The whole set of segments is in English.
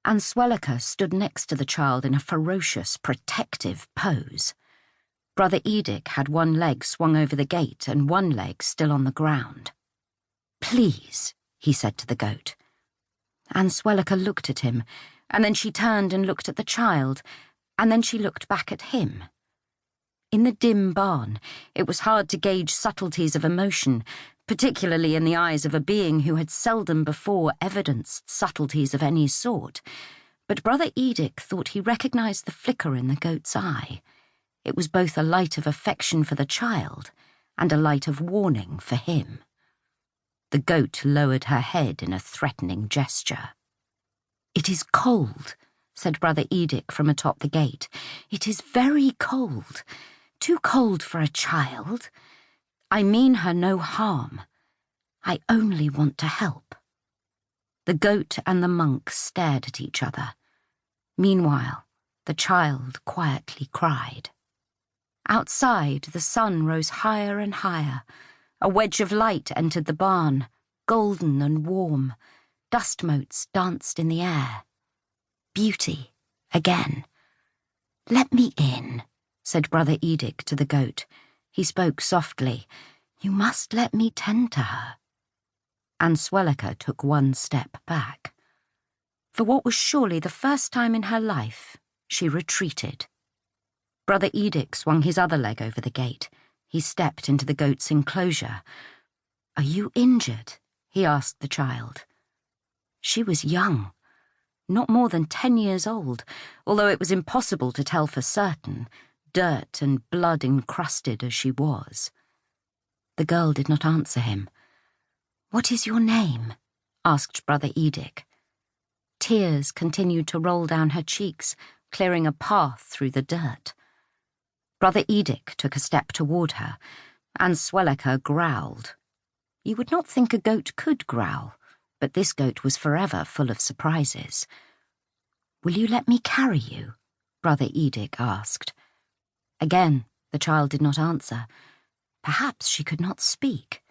Answelica stood next to the child in a ferocious, protective pose. Brother Edik had one leg swung over the gate and one leg still on the ground. "Please," he said to the goat. Answelica looked at him, and then she turned and looked at the child, and then she looked back at him. In the dim barn, it was hard to gauge subtleties of emotion, particularly in the eyes of a being who had seldom before evidenced subtleties of any sort, but Brother Edik thought he recognized the flicker in the goat's eye. It was both a light of affection for the child and a light of warning for him. The goat lowered her head in a threatening gesture. "It is cold," said Brother Edik from atop the gate. "It is very cold. Too cold for a child. I mean her no harm. I only want to help." The goat and the monk stared at each other. Meanwhile, the child quietly cried. Outside, the sun rose higher and higher. A wedge of light entered the barn, golden and warm. Dust motes danced in the air. Beauty, again. "Let me in," said Brother Edik to the goat. He spoke softly. "You must let me tend to her." Answelica took one step back. For what was surely the first time in her life, she retreated. Brother Edik swung his other leg over the gate. He stepped into the goat's enclosure. "Are you injured?" he asked the child. She was young, not more than 10 years old, although it was impossible to tell for certain, dirt and blood encrusted as she was. The girl did not answer him. "What is your name?" asked Brother Edik. Tears continued to roll down her cheeks, clearing a path through the dirt. Brother Edik took a step toward her. Answelica growled. You would not think a goat could growl, but this goat was forever full of surprises. "Will you let me carry you?" Brother Edik asked. Again, the child did not answer. Perhaps she could not speak.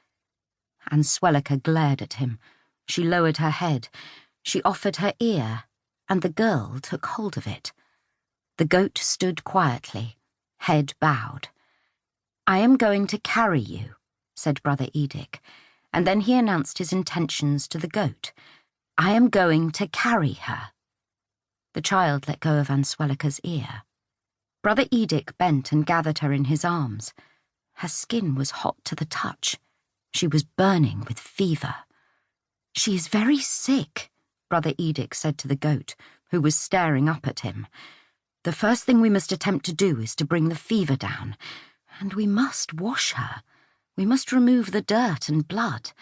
Answelica glared at him. She lowered her head. She offered her ear, and the girl took hold of it. The goat stood quietly, head bowed. "I am going to carry you," said Brother Edik, and then he announced his intentions to the goat. "I am going to carry her." The child let go of Answelica's ear. Brother Edik bent and gathered her in his arms. Her skin was hot to the touch. She was burning with fever. "She is very sick," Brother Edik said to the goat, who was staring up at him. "The first thing we must attempt to do is to bring the fever down, and we must wash her. We must remove the dirt and blood.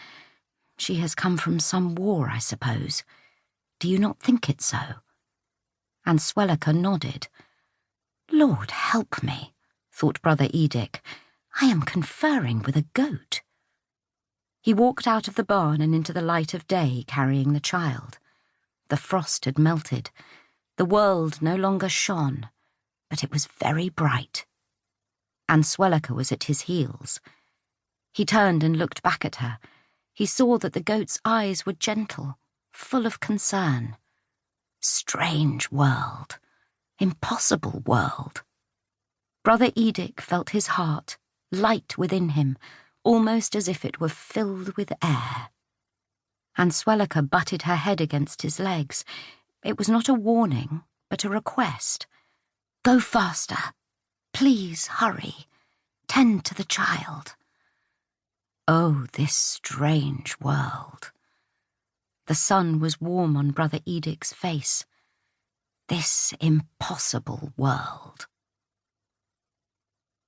She has come from some war, I suppose. Do you not think it so?" Answelica nodded. "Lord help me," thought Brother Edik. "I am conferring with a goat." He walked out of the barn and into the light of day carrying the child. The frost had melted. The world no longer shone, but it was very bright. Answelica was at his heels. He turned and looked back at her. He saw that the goat's eyes were gentle, full of concern. Strange world. Impossible world. Brother Edik felt his heart, light within him, almost as if it were filled with air. Answelica butted her head against his legs. It was not a warning, but a request. "Go faster. Please hurry. Tend to the child." Oh, this strange world. The sun was warm on Brother Edik's face. This impossible world.